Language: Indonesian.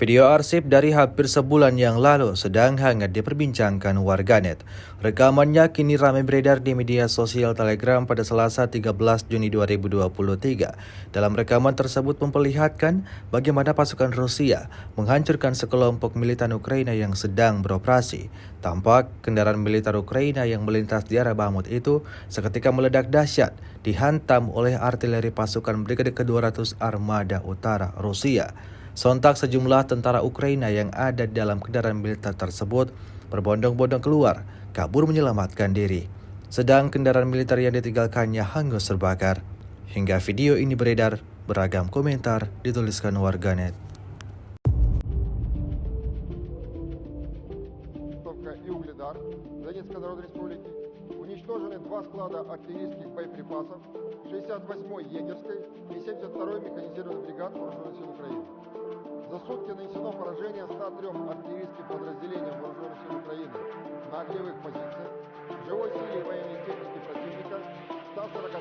Video arsip dari hampir sebulan yang lalu sedang hangat diperbincangkan warganet. Rekamannya kini ramai beredar di media sosial Telegram pada Selasa 13 Juni 2023. Dalam rekaman tersebut memperlihatkan bagaimana pasukan Rusia menghancurkan sekelompok militan Ukraina yang sedang beroperasi. Tampak kendaraan militer Ukraina yang melintas di arah Bahmut itu seketika meledak dahsyat, dihantam oleh artileri pasukan Brigade ke-200 Armada Utara Rusia. Sontak sejumlah tentara Ukraina yang ada di dalam kendaraan militer tersebut berbondong-bondong keluar, kabur menyelamatkan diri. Sedang kendaraan militer yang ditinggalkannya hangus terbakar. Hingga video ini beredar, beragam komentar dituliskan warganet. И Угледар Донецкой Народной Республики уничтожены два склада артиллерийских боеприпасов 68-й егерской и 72-й механизированной бригад Вооруженных сил Украины. За сутки нанесено поражение 103 артиллерийским подразделениям Вооруженных сил Украины на огневых позициях, живой силе и военной технике противника 140